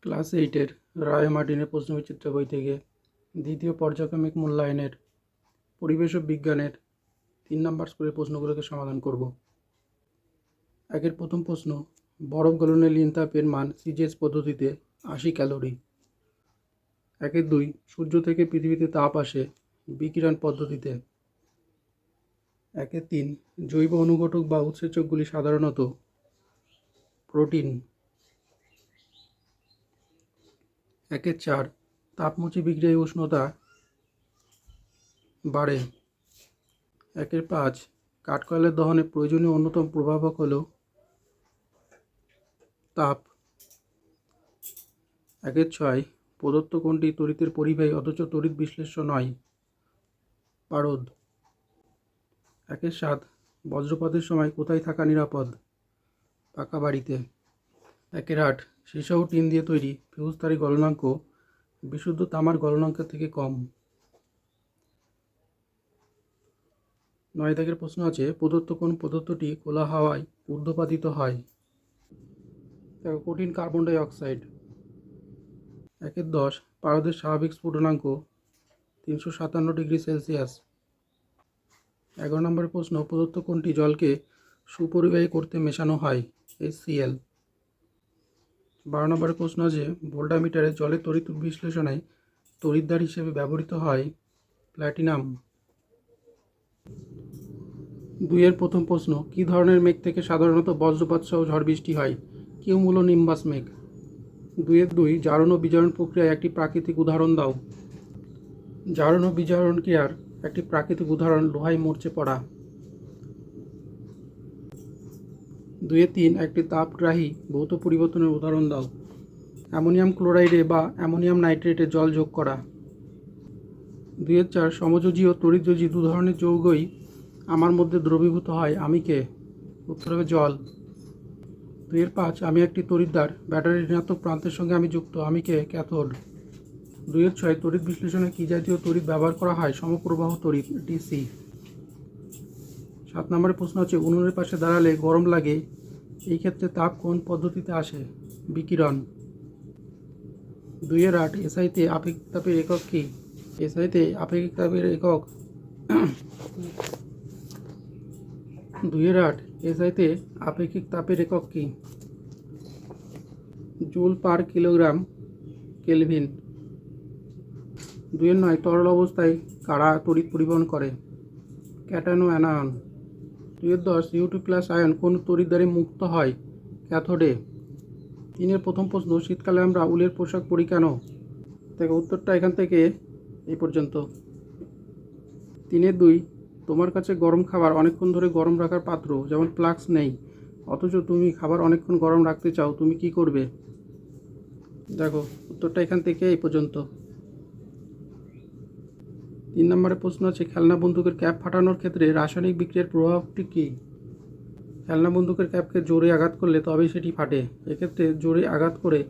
Class 8-এর রায় মার্টিনের প্রশ্নবিচিত্রা বই থেকে দ্বিতীয় পর্যায়ক্রমিক মূল্যায়নের পরিবেশ ও বিজ্ঞানের 3 নম্বর স্কুলের প্রশ্নগুলোকে সমাধান করব। একের প্রথম প্রশ্ন, বরফ গলনে লিন তাপের মান সিজিএস পদ্ধতিতে 80 ক্যালোরি। একের 2, সূর্য থেকে পৃথিবীতে তাপ আসে বিকিরণ পদ্ধতিতে। একের 3, জৈব অনুঘটক বা উৎসেচকগুলি সাধারণত প্রোটিন। একের 4, তাপমুচি বিক্রিয়ায় উষ্ণতা বাড়ে। একের 5, কাঠকয়লার দহনে প্রয়োজনীয় অন্যতম প্রভাবক হল তাপ। একের 6, প্রদত্ত কোনটি তড়িতের পরিবাহী অথচ তড়িৎ বিশ্লেষ্য নয়? পারদ। একের 7, বজ্রপাতের সময় কোথায় থাকা নিরাপদ? পাকা বাড়িতে। একের 8, সীসা ও টিন দিয়ে তৈরি ফিউজতারি গলনাঙ্ক বিশুদ্ধ তামার গলনাঙ্কের থেকে কম। 9 দাগের প্রশ্ন আছে, প্রদত্ত কোন পদার্থটি খোলা হাওয়ায় ঊর্ধ্বপাতিত হয়? দেখো, কঠিন কার্বন ডাই অক্সাইড। একের 10, পারদের স্বাভাবিক স্ফুটনাঙ্ক 357 ডিগ্রি সেলসিয়াস। 11 নম্বরের প্রশ্ন, প্রদত্ত কোনটি জলকে সুপরিবাহী করতে মেশানো হয়? HCl। 12 নম্বরের প্রশ্ন আছে, ভোল্টামিটারে জলের তড়িৎ বিশ্লেষণে তড়িৎদ্বার হিসেবে ব্যবহৃত হয় প্ল্যাটিনাম। 2-এর প্রথম প্রশ্ন, কী ধরনের মেঘ থেকে সাধারণত বজ্রপাত সহ ঝড় বৃষ্টি হয়? কিউমুলোনিম্বাস মেঘ। 2-এর 2, জারণ ও বিজারণ প্রক্রিয়ায় একটি প্রাকৃতিক উদাহরণ দাও। জারণ ও বিজারণ ক্রিয়ার একটি প্রাকৃতিক উদাহরণ লোহায় মরচে পড়া। 2-এর 3, একটি তাপগ্রাহী ভৌত পরিবর্তনের উদাহরণ দাও। অ্যামোনিয়াম ক্লোরাইডে বা অ্যামোনিয়াম নাইট্রেটে জল যোগ করা। 2-এর 4, সমযোজী ও তড়িৎযোজী দু ধরনের যৌগই আমার মধ্যে দ্রবীভূত হয়, আমি কে? উত্তর হবে জল। 2-এর 5, আমি একটি তড়িৎদ্বার, ব্যাটারির ঋণাত্মক প্রান্তের সঙ্গে আমি যুক্ত, আমি কে? ক্যাথোড। 2-এর 6, তড়িৎ বিশ্লেষণে কী জাতীয় তড়িৎ ব্যবহার করা হয়? সমপ্রবাহ তড়িৎ, ডিসি। 7 নম্বরের প্রশ্ন হচ্ছে, উনুনের পাশে দাঁড়ালে গরম লাগে, এই ক্ষেত্রে তাপ কোন পদ্ধতিতে আসে? বিকিরণ। 2-এর 8, এসআইতে আপেক্ষিক তাপের একক কী? এসআইতে আপেক্ষিক তাপের একক 2-এর 8, এসআইতে আপেক্ষিক তাপের একক কী? Joule per kilogram kelvin. 2-এর 9, তরল অবস্থায় কারা তড়িৎ পরিবহন করে? ক্যাটায়ন ও অ্যানায়ন। 2-এর 10, U2+ আয়ন কোন তড়িৎদ্বারে মুক্ত হয়? ক্যাথোডে। 3-এর প্রথম প্রশ্ন, শীতকালে আমরা উলের পোশাক পরি কেন? দেখো, উত্তরটা এখান থেকে এই পর্যন্ত। 3-এর 2, তোমার কাছে গরম খাবার অনেকক্ষণ ধরে গরম রাখার পাত্র যেমন ফ্লাস্ক নেই, অথচ তুমি খাবার অনেকক্ষণ গরম রাখতে চাও, তুমি কি করবে? দেখো, উত্তরটা এখান থেকে এই পর্যন্ত। 3 নম্বরের প্রশ্ন আছে, খেলনা বন্দুকের ক্যাপ ফাটানোর ক্ষেত্রে রাসায়নিক বিক্রিয়ার প্রভাবটি কী? খেলনা বন্দুকের ক্যাপকে জোরে আঘাত করলে তবেই সেটি ফাটে। এক্ষেত্রে জোরে আঘাত করে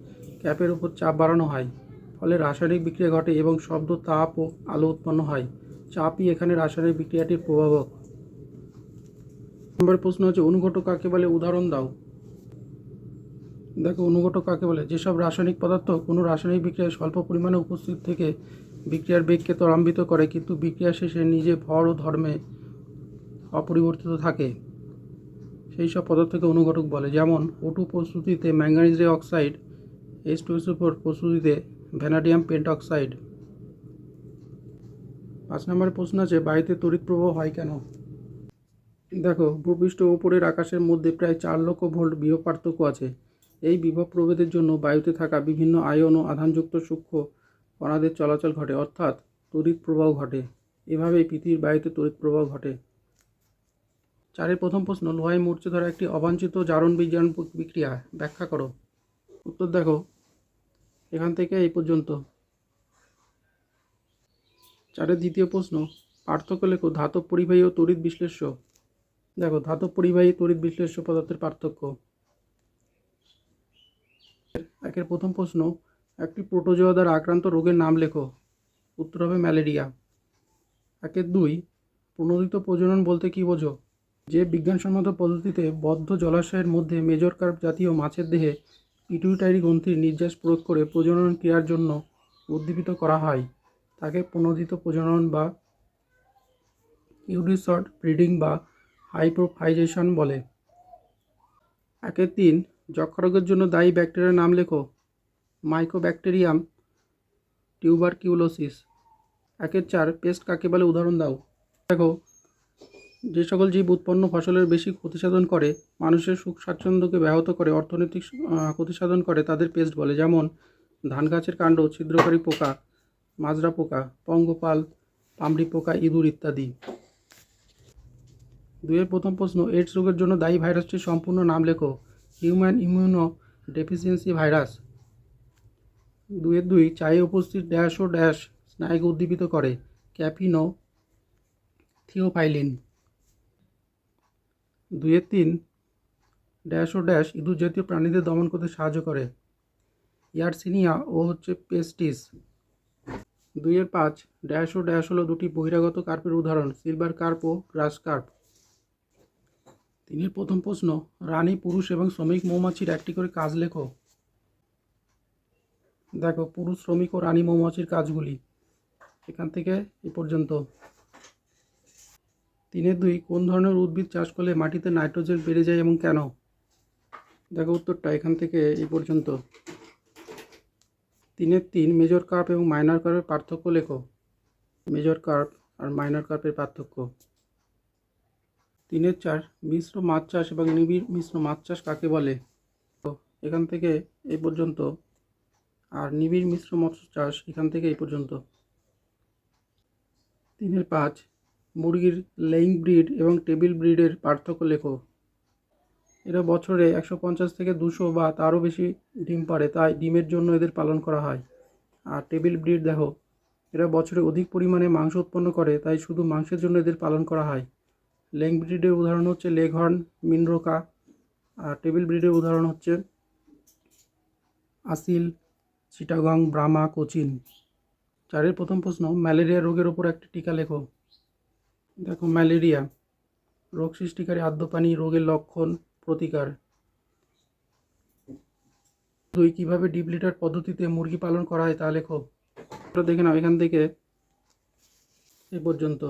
ক্যাপের উপর চাপ বাড়ানো হয়, ফলে রাসায়নিক বিক্রিয়া ঘটে এবং শব্দ, তাপ ও আলো উৎপন্ন হয়। চাপই এখানে রাসায়নিক বিক্রিয়াটির প্রভাবক। নম্বরের প্রশ্ন হচ্ছে, অনুঘটক কাকে বলে? উদাহরণ দাও। দেখো, অনুঘটক কাকে বলে? যেসব রাসায়নিক পদার্থ কোনো রাসায়নিক বিক্রিয়ায় স্বল্প পরিমাণে উপস্থিত থেকে বিক্রিয়ার বেগকে ত্বরান্বিত করে, কিন্তু বিক্রিয়া শেষে নিজে ভর ও ধর্মে অপরিবর্তিত থাকে, সেই সব পদার্থকে অনুঘটক বলে। যেমন O2 প্রস্তুতিতে ম্যাঙ্গানিজ অক্সাইড, H2SO4 প্রস্তুতিতে ভ্যানাডিয়াম পেন্টঅক্সাইড। 5 নম্বরের প্রশ্ন আছে, বায়ুতে তড়িৎ প্রবাহ হয় কেন? দেখো, ভূপৃষ্ঠ ও উপরের আকাশের মধ্যে প্রায় 4 লক্ষ ভোল্ট বিভব পার্থক্য আছে। এই বিভব প্রভেদের জন্য বায়ুতে থাকা বিভিন্ন আয়ন ও আধানযুক্ত সূক্ষ্ম কণাদের চলাচল ঘটে, অর্থাৎ তড়িৎ প্রবাহ ঘটে। এভাবেই পৃথিবীর বায়ুতে তড়িৎ প্রবাহ ঘটে। 4-এর প্রথম প্রশ্ন, লোহায় মরচে ধরা একটি অবাঞ্ছিত জারণ বিজারণ বিক্রিয়া ব্যাখ্যা করো। উত্তর দেখো, এখান থেকে এই পর্যন্ত। 4-এর দ্বিতীয় প্রশ্ন, পার্থক্য লেখো ধাতব পরিবাহী ও তড়িৎ বিশ্লেষ্য। দেখো, ধাতব পরিবাহী তড়িৎ বিশ্লেষ্য পদার্থের পার্থক্য। 1-এর প্রথম প্রশ্ন, একটি প্রোটোজোয়া দ্বারা আক্রান্ত রোগের নাম লেখো। উত্তর হবে ম্যালেরিয়া। 1-এর 2, প্রণোদিত প্রজনন বলতে কী বোঝো? যে বিজ্ঞানসম্মত পদ্ধতিতে বদ্ধ জলাশয়ের মধ্যে মেজর কার্প জাতীয় মাছের দেহে পিটুইটারি গ্রন্থির নির্যাস প্রয়োগ করে প্রজনন ক্রিয়ার জন্য উদ্দীপিত করা হয় তাকে প্রণোদিত প্রজনন বা ইউডিসড ব্রিডিং বা হাইপোফাইজেশন বলে। 1-3 যক্ষা রোগের জন্য দায়ী ব্যাকটেরিয়ার নাম লেখো। Mycobacterium tuberculosis. 1-4 পেস্ট কাকে বলে উদাহরণ দাও। দেখো, যে সকল জীব উৎপন্ন ফসলের বেশি ক্ষতিসাধন করে, মানুষের সুখ স্বাচ্ছন্দ্যকে ব্যাহত করে, অর্থনৈতিক ক্ষতিসাধন করে তাদের পেস্ট বলে, যেমন ধান গাছের কাণ্ড ছিদ্রকারী পোকা, মাজরা পোকা, পঙ্গপাল, পামড়ি পোকা, ইঁদুর ইত্যাদি। 2-এর প্রথম প্রশ্ন, এইডস রোগের জন্য দায়ী ভাইরাসটির সম্পূর্ণ নাম লেখো। Human immuno deficiency virus. 2-2 চায়ে উপস্থিত ড্যাশ ও ড্যাশ স্নায়ুকে উদ্দীপিত করে। ক্যাফিনো থিওফাইলিন। 2-3 ড্যাশ ও ড্যাশ ইঁদুর জাতীয় প্রাণীদের দমন করতে সাহায্য করে। ইয়ারসিনিয়া ও পেস্টিস। 2-5 ড্যাশ ও ড্যাশ হলো দুটি বহিরাগত কার্পের উদাহরণ, সিলভার কার্প ও গ্রাস কার্প। 3-এর প্রথম প্রশ্ন, রানী, পুরুষ এবং শ্রমিক মৌমাছির একটি করে কাজ লেখো। দেখো, পুরুষ শ্রমিক ও রানী মৌমাছির কাজগুলি এখান থেকে এ পর্যন্ত। 3-2 কোন ধরনের উদ্ভিদ চাষ করলে মাটিতে নাইট্রোজেন বেড়ে যায় এবং কেন? দেখো উত্তরটা এখান থেকে এই পর্যন্ত। 3-3 মেজর কার্প এবং মাইনর কার্পের পার্থক্য লেখো। মেজর কার্প আর মাইনর কার্পের পার্থক্য। 3-4 মিশ্র মাছ চাষ এবং নিবিড় মিশ্র মাছ চাষ কাকে বলে? এখান থেকে এই পর্যন্ত। আর নিবিড় মিশ্র মৎস্য চাষ এখান থেকে এই পর্যন্ত। 3-5 মুরগির লেইং ব্রিড এবং টেবিল ব্রিডের পার্থক্য লেখো। এরা বছরে 150 থেকে 200 বা তারও বেশি ডিম পাড়ে, তাই ডিমের জন্য এদের পালন করা হয়। আর টেবিল ব্রিড দেখো, এরা বছরে অধিক পরিমাণে মাংস উৎপন্ন করে, তাই শুধু মাংসের জন্য এদের পালন করা হয়। লেইং ব্রিডের উদাহরণ হচ্ছে লেঘর্ন, মিনরোকা। আর টেবিল ব্রিডের উদাহরণ হচ্ছে আসিল, চিটাগং, ব্রাহ্মা, কোচিন। 4-এর প্রথম প্রশ্ন, ম্যালেরিয়া রোগের ওপর একটি টিকা লেখো। দেখো, ম্যালেরিয়া রোগ সৃষ্টিকারী আদ্যপানি, রোগের লক্ষণ, প্রতিকার। 2 কিভাবে ডিপ লিটার পদ্ধতিতে মুরগি পালন করা হয় তা লেখো। দেখে নাও এখান থেকে এই পর্যন্ত।